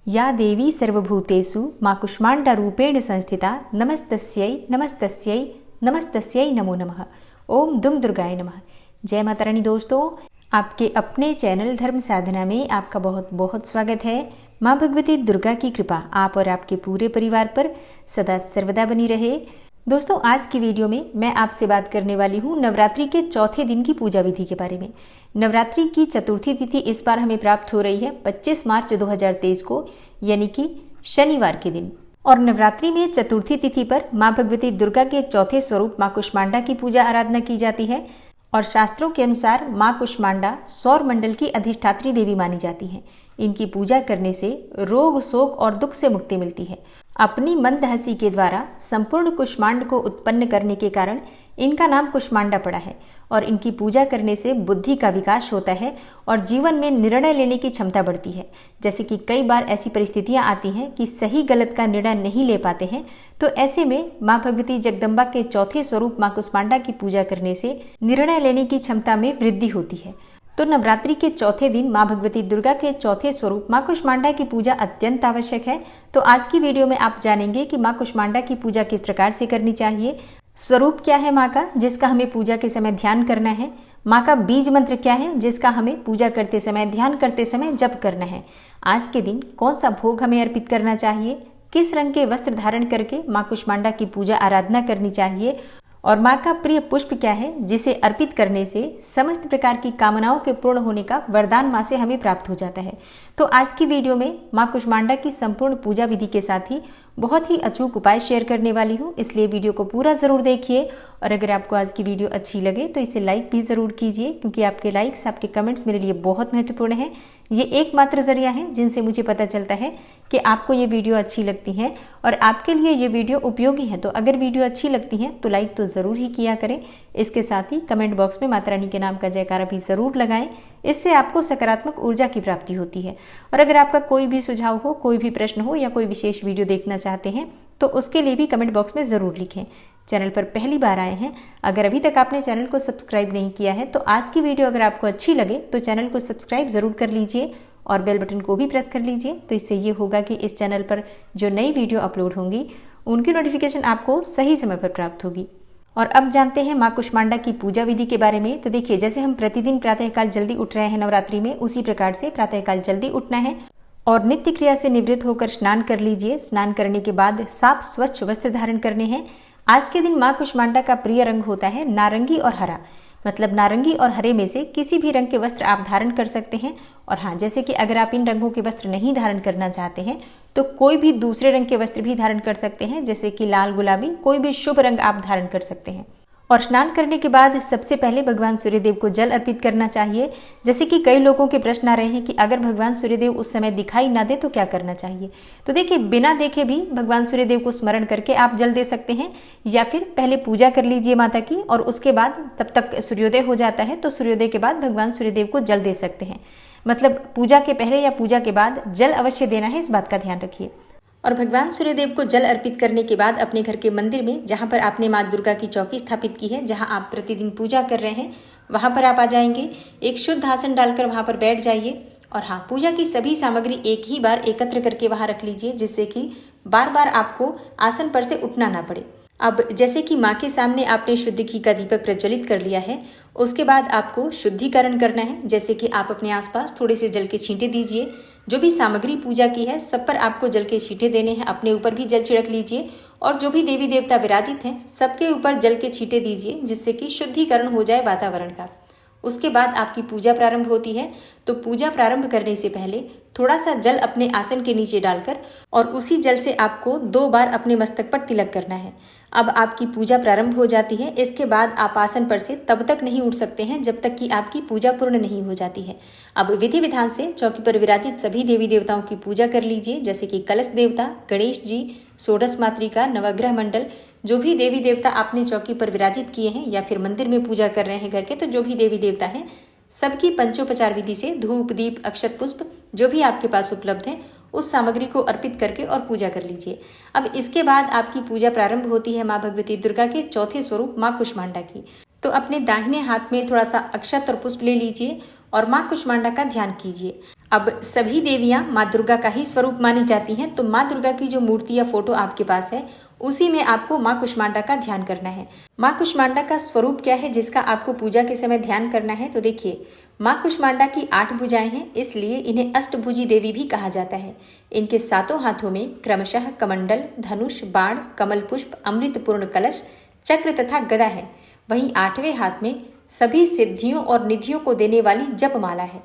या देवी सर्वभूतेषु मां कूष्माण्डरूपेण संस्थिता नमस्तस्यै नमस्तस्यै नमस्तस्यै नमो नमः। ओम दुम दुर्गाय नमः। जय माता रानी। दोस्तों, आपके अपने चैनल धर्म साधना में आपका बहुत बहुत स्वागत है। माँ भगवती दुर्गा की कृपा आप और आपके पूरे परिवार पर सदा सर्वदा बनी रहे। दोस्तों, आज की वीडियो में मैं आपसे बात करने वाली हूँ नवरात्रि के चौथे दिन की पूजा विधि के बारे में। नवरात्रि की चतुर्थी तिथि इस बार हमें प्राप्त हो रही है 25 मार्च 2023 को, यानी कि शनिवार के दिन। और नवरात्रि में चतुर्थी तिथि पर माँ भगवती दुर्गा के चौथे स्वरूप माँ कूष्मांडा की पूजा आराधना की जाती है। और शास्त्रों के अनुसार माँ कूष्मांडा सौर मंडल की अधिष्ठात्री देवी मानी जाती है। इनकी पूजा करने से रोग शोक और दुख से मुक्ति मिलती है। अपनी मंद हंसी के द्वारा संपूर्ण कूष्मांड को उत्पन्न करने के कारण इनका नाम कूष्मांडा पड़ा है। और इनकी पूजा करने से बुद्धि का विकास होता है और जीवन में निर्णय लेने की क्षमता बढ़ती है। जैसे कि कई बार ऐसी परिस्थितियां आती हैं कि सही गलत का निर्णय नहीं ले पाते हैं, तो ऐसे में माँ भगवती जगदम्बा के चौथे स्वरूप माँ कूष्मांडा की पूजा करने से निर्णय लेने की क्षमता में वृद्धि होती है। तो नवरात्रि के चौथे दिन माँ भगवती दुर्गा के चौथे स्वरूप माँ कूष्मांडा की पूजा अत्यंत आवश्यक है। तो आज की वीडियो में आप जानेंगे कि माँ कूष्मांडा की पूजा किस प्रकार से करनी चाहिए, स्वरूप क्या है माँ का जिसका हमें पूजा के समय ध्यान करना है, माँ का बीज मंत्र क्या है जिसका हमें पूजा करते समय ध्यान करते समय जप करना है, आज के दिन कौन सा भोग हमें अर्पित करना चाहिए, किस रंग के वस्त्र धारण करके माँ कूष्मांडा की पूजा आराधना करनी चाहिए, और माँ का प्रिय पुष्प क्या है जिसे अर्पित करने से समस्त प्रकार की कामनाओं के पूर्ण होने का वरदान माँ से हमें प्राप्त हो जाता है। तो आज की वीडियो में माँ कूष्मांडा की संपूर्ण पूजा विधि के साथ ही बहुत ही अचूक उपाय शेयर करने वाली हूँ, इसलिए वीडियो को पूरा ज़रूर देखिए। और अगर आपको आज की वीडियो अच्छी लगे तो इसे लाइक भी ज़रूर कीजिए, क्योंकि आपके लाइक्स, आपके कमेंट्स मेरे लिए बहुत महत्वपूर्ण हैं। ये एकमात्र जरिया है जिनसे मुझे पता चलता है कि आपको ये वीडियो अच्छी लगती है और आपके लिए ये वीडियो उपयोगी है। तो अगर वीडियो अच्छी लगती है तो लाइक तो ज़रूर ही किया करें। इसके साथ ही कमेंट बॉक्स में माता रानी के नाम का जयकारा भी ज़रूर लगाएं, इससे आपको सकारात्मक ऊर्जा की प्राप्ति होती है। और अगर आपका कोई भी सुझाव हो, कोई भी प्रश्न हो या कोई विशेष वीडियो देखना चाहते हैं तो उसके लिए भी कमेंट बॉक्स में ज़रूर लिखें। चैनल पर पहली बार आए हैं, अगर अभी तक आपने चैनल को सब्सक्राइब नहीं किया है तो आज की वीडियो अगर आपको अच्छी लगे तो चैनल को सब्सक्राइब ज़रूर कर लीजिए और बेल बटन को भी प्रेस कर लीजिए। तो इससे ये होगा कि इस चैनल पर जो नई वीडियो अपलोड होंगी उनकी नोटिफिकेशन आपको सही समय पर प्राप्त होगी। और अब जानते हैं माँ कूष्मांडा की पूजा विधि के बारे में। तो देखिए, जैसे हम प्रतिदिन प्रातःकाल जल्दी उठ रहे हैं नवरात्रि में, उसी प्रकार से प्रातःकाल जल्दी उठना है और नित्य क्रिया से निवृत्त होकर स्नान कर लीजिए। स्नान करने के बाद साफ स्वच्छ वस्त्र धारण करने हैं। आज के दिन माँ कूष्मांडा का प्रिय रंग होता है नारंगी और हरा, मतलब नारंगी और हरे में से किसी भी रंग के वस्त्र आप धारण कर सकते हैं। और हाँ, जैसे कि अगर आप इन रंगों के वस्त्र नहीं धारण करना चाहते हैं तो कोई भी दूसरे रंग के वस्त्र भी धारण कर सकते हैं, जैसे कि लाल, गुलाबी, कोई भी शुभ रंग आप धारण कर सकते हैं। और स्नान करने के बाद सबसे पहले भगवान सूर्यदेव को जल अर्पित करना चाहिए। जैसे कि कई लोगों के प्रश्न आ रहे हैं कि अगर भगवान सूर्यदेव उस समय दिखाई ना दे तो क्या करना चाहिए। तो देखिए, बिना देखे भी भगवान सूर्यदेव को स्मरण करके आप जल दे सकते हैं, या फिर पहले पूजा कर लीजिए माता की और उसके बाद तब तक सूर्योदय हो जाता है तो सूर्योदय के बाद भगवान सूर्यदेव को जल दे सकते हैं। मतलब पूजा के पहले या पूजा के बाद जल अवश्य देना है, इस बात का ध्यान रखिए। और भगवान सूर्यदेव को जल अर्पित करने के बाद अपने घर के मंदिर में, जहाँ पर आपने माँ दुर्गा की चौकी स्थापित की है, जहाँ आप प्रतिदिन पूजा कर रहे हैं, वहाँ पर आप आ जाएंगे। एक शुद्ध आसन डालकर वहाँ पर बैठ जाइए। और हाँ, पूजा की सभी सामग्री एक ही बार एकत्र करके वहाँ रख लीजिए, जिससे कि बार बार आपको आसन पर से उठना ना पड़े। अब जैसे कि माँ के सामने आपने शुद्ध घी का दीपक प्रज्वलित कर लिया है, उसके बाद आपको शुद्धिकरण करना है। जैसे कि आप अपने आसपास थोड़े से जल के छींटे दीजिए। जो भी सामग्री पूजा की है सब पर आपको जल के छींटे देने हैं। अपने ऊपर भी जल छिड़क लीजिए और जो भी देवी देवता विराजित हैं सबके ऊपर जल के छींटे दीजिए, जिससे कि शुद्धिकरण हो जाए वातावरण का। उसके बाद आपकी पूजा प्रारंभ होती है। तो पूजा प्रारंभ करने से पहले थोड़ा सा जल अपने आसन के नीचे डालकर और उसी जल से आपको 2 बार अपने मस्तक पर तिलक करना है। अब आपकी पूजा प्रारंभ हो जाती है। इसके बाद आप आसन पर से तब तक नहीं उठ सकते हैं जब तक कि आपकी पूजा पूर्ण नहीं हो जाती है। अब विधि विधान से चौकी पर विराजित सभी देवी देवताओं की पूजा कर लीजिए, जैसे कि कलश देवता, गणेश जी, षोडश मातृका, नवग्रह मंडल, जो भी देवी देवता आपने चौकी पर विराजित किए हैं या फिर मंदिर में पूजा कर रहे हैं घर के, तो जो भी देवी देवता हैं सबकी पंचोपचार विधि से धूप, दीप, अक्षत, पुष्प जो भी आपके पास उपलब्ध है उस सामग्री को अर्पित करके और पूजा कर लीजिए। अब इसके बाद आपकी पूजा प्रारंभ होती है माँ भगवती दुर्गा के चौथे स्वरूप माँ कूष्मांडा की। तो अपने दाहिने हाथ में थोड़ा सा अक्षत और पुष्प ले लीजिए और माँ कुष्मांडा का ध्यान कीजिए। अब सभी देवियाँ माँ दुर्गा का ही स्वरूप मानी जाती हैं, तो माँ दुर्गा की जो मूर्ति या फोटो आपके पास है उसी में आपको माँ कुष्मांडा का ध्यान करना है। माँ कुष्मांडा का स्वरूप क्या है जिसका आपको पूजा के समय ध्यान करना है? तो देखिए, माँ कुष्मांडा की 8 भुजाएं हैं, इसलिए इन्हें अष्टभुजी देवी भी कहा जाता है। इनके 7 हाथों में क्रमशः कमंडल, धनुष, बाण, कमल पुष्प, अमृतपूर्ण कलश, चक्र तथा गदा है। वहीं 8वें हाथ में सभी सिद्धियों और निधियों को देने वाली जपमाला है।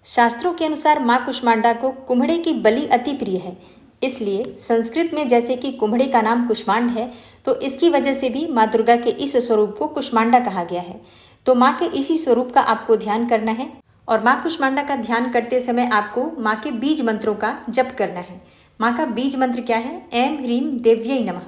शास्त्रों के अनुसार माँ कुष्मांडा को कुम्हड़े की बलि अति प्रिय है, इसलिए संस्कृत में जैसे कि कुम्हड़े का नाम कुष्मांड है, तो इसकी वजह से भी माँ दुर्गा के इस स्वरूप को कुष्मांडा कहा गया है। तो माँ के इसी स्वरूप का आपको ध्यान करना है और माँ कुष्मांडा का ध्यान करते समय आपको माँ के बीज मंत्रों का जप करना है। माँ का बीज मंत्र क्या है? ऐं ह्रीं देव्यै नमः।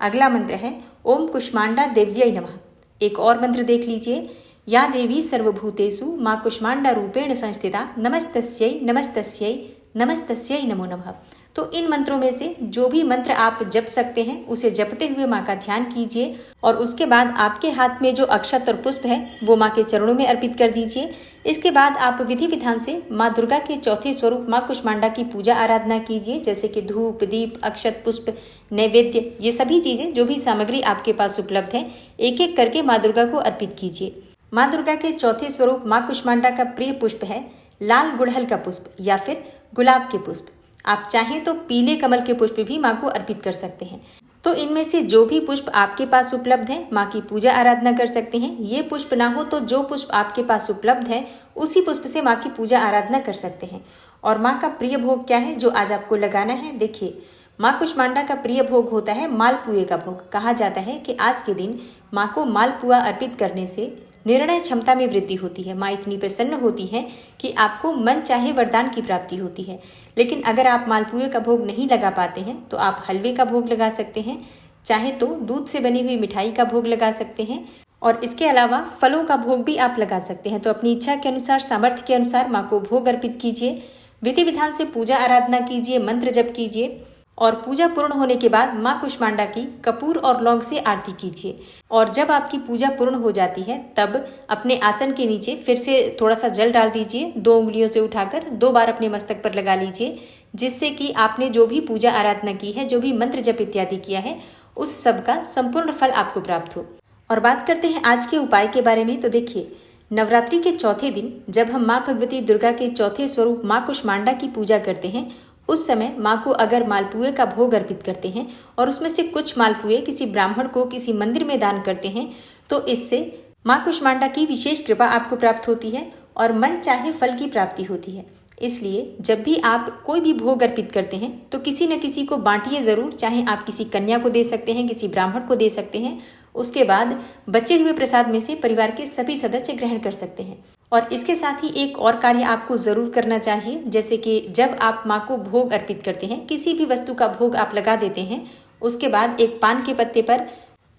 अगला मंत्र है ओम कुष्मांडा देव्यै नमः। एक और मंत्र देख लीजिए, या देवी सर्वभूतेषु माँ कुष्मांडा रूपेण संस्थिता नमस्तस्यै नमस्तस्यै नमस्तस्यै नमो नमः। तो इन मंत्रों में से जो भी मंत्र आप जप सकते हैं उसे जपते हुए माँ का ध्यान कीजिए और उसके बाद आपके हाथ में जो अक्षत और पुष्प है वो माँ के चरणों में अर्पित कर दीजिए। इसके बाद आप विधि विधान से माँ दुर्गा के चौथे स्वरूप माँ कुष्मांडा की पूजा आराधना कीजिए, जैसे कि धूप, दीप, अक्षत, पुष्प, नैवेद्य, ये सभी चीजें जो भी सामग्री आपके पास उपलब्ध है एक एक करके माँ दुर्गा को अर्पित कीजिए। माँ दुर्गा के चौथे स्वरूप माँ कुष्मांडा का प्रिय पुष्प है लाल गुड़हल का पुष्प या फिर गुलाब के पुष्प। आप चाहें तो पीले कमल के पुष्प भी माँ को अर्पित कर सकते हैं। तो इनमें से जो भी पुष्प आपके पास उपलब्ध है माँ की पूजा आराधना कर सकते हैं। ये पुष्प ना हो तो जो पुष्प आपके पास उपलब्ध है उसी पुष्प से माँ की पूजा आराधना कर सकते हैं। और माँ का प्रिय भोग क्या है जो आज आपको लगाना है? देखिए, माँ कुष्मांडा का प्रिय भोग होता है मालपुए का भोग। कहा जाता है कि आज के दिन माँ को मालपुआ अर्पित करने से निर्णय क्षमता में वृद्धि होती है। माँ इतनी प्रसन्न होती है कि आपको मन चाहे वरदान की प्राप्ति होती है। लेकिन अगर आप मालपुए का भोग नहीं लगा पाते हैं तो आप हलवे का भोग लगा सकते हैं, चाहे तो दूध से बनी हुई मिठाई का भोग लगा सकते हैं और इसके अलावा फलों का भोग भी आप लगा सकते हैं। तो अपनी इच्छा के अनुसार, सामर्थ्य के अनुसार माँ को भोग अर्पित कीजिए। विधि विधान से पूजा आराधना कीजिए, मंत्र जप कीजिए और पूजा पूर्ण होने के बाद माँ कुष्मांडा की कपूर और लौंग से आरती कीजिए। और जब आपकी पूजा पूर्ण हो जाती है तब अपने आसन के नीचे फिर से थोड़ा सा जल डाल दीजिए। 2 उंगलियों से उठाकर 2 बार अपने मस्तक पर लगा लीजिए, जिससे कि आपने जो भी पूजा आराधना की है, जो भी मंत्र जप इत्यादि किया है, उस सब का संपूर्ण फल आपको प्राप्त हो। और बात करते हैं आज के उपाय के बारे में। तो देखिए, नवरात्रि के चौथे दिन जब हम माँ भगवती दुर्गा के चौथे स्वरूप माँ कुष्मांडा की पूजा करते हैं, उस समय माँ को अगर मालपुए का भोग अर्पित करते हैं और उसमें से कुछ मालपुए किसी ब्राह्मण को किसी मंदिर में दान करते हैं, तो इससे माँ कुष्मांडा की विशेष कृपा आपको प्राप्त होती है और मन चाहे फल की प्राप्ति होती है। इसलिए जब भी आप कोई भी भोग अर्पित करते हैं तो किसी न किसी को बांटिए जरूर। चाहे आप किसी कन्या को दे सकते हैं, किसी ब्राह्मण को दे सकते हैं। उसके बाद बचे हुए प्रसाद में से परिवार के सभी सदस्य ग्रहण कर सकते हैं। और इसके साथ ही एक और कार्य आपको जरूर करना चाहिए, जैसे कि जब आप माँ को भोग अर्पित करते हैं, किसी भी वस्तु का भोग आप लगा देते हैं, उसके बाद एक पान के पत्ते पर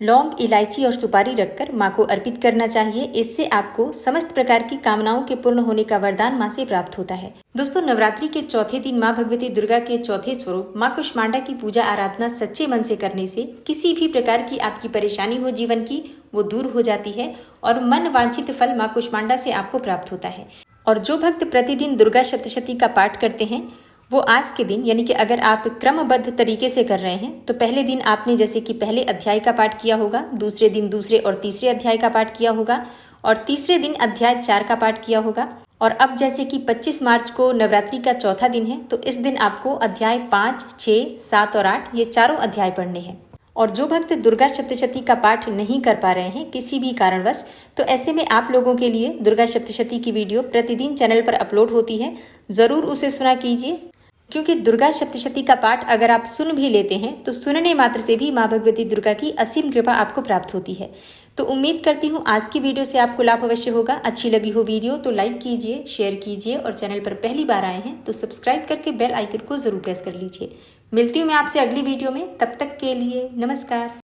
लौंग, इलायची और सुपारी रखकर माँ को अर्पित करना चाहिए। इससे आपको समस्त प्रकार की कामनाओं के पूर्ण होने का वरदान माँ से प्राप्त होता है। दोस्तों, नवरात्रि के चौथे दिन माँ भगवती दुर्गा के चौथे स्वरूप माँ कुष्मांडा की पूजा आराधना सच्चे मन से करने से किसी भी प्रकार की आपकी परेशानी हो जीवन की, वो दूर हो जाती है और मन वांछित फल माँ कुष्मांडा से आपको प्राप्त होता है। और जो भक्त प्रतिदिन दुर्गा सप्तशती का पाठ करते हैं, वो आज के दिन, यानी कि अगर आप क्रमबद्ध तरीके से कर रहे हैं, तो पहले दिन आपने जैसे कि पहले अध्याय का पाठ किया होगा, दूसरे दिन दूसरे और तीसरे अध्याय का पाठ किया होगा और तीसरे दिन अध्याय 4 का पाठ किया होगा। और अब जैसे कि 25 मार्च को नवरात्रि का चौथा दिन है, तो इस दिन आपको अध्याय 5, 6, 7 और 8 ये चारों अध्याय पढ़ने हैं। और जो भक्त दुर्गा सप्तशती का पाठ नहीं कर पा रहे हैं किसी भी कारणवश, तो ऐसे में आप लोगों के लिए दुर्गा सप्तशती की वीडियो प्रतिदिन चैनल पर अपलोड होती है, जरूर उसे सुना कीजिए। क्योंकि दुर्गा सप्तशती का पाठ अगर आप सुन भी लेते हैं तो सुनने मात्र से भी माँ भगवती दुर्गा की असीम कृपा आपको प्राप्त होती है। तो उम्मीद करती हूँ आज की वीडियो से आपको लाभ अवश्य होगा। अच्छी लगी हो वीडियो तो लाइक कीजिए, शेयर कीजिए और चैनल पर पहली बार आए हैं तो सब्सक्राइब करके बेल आइकन को जरूर प्रेस कर लीजिए। मिलती हूँ मैं आपसे अगली वीडियो में, तब तक के लिए नमस्कार।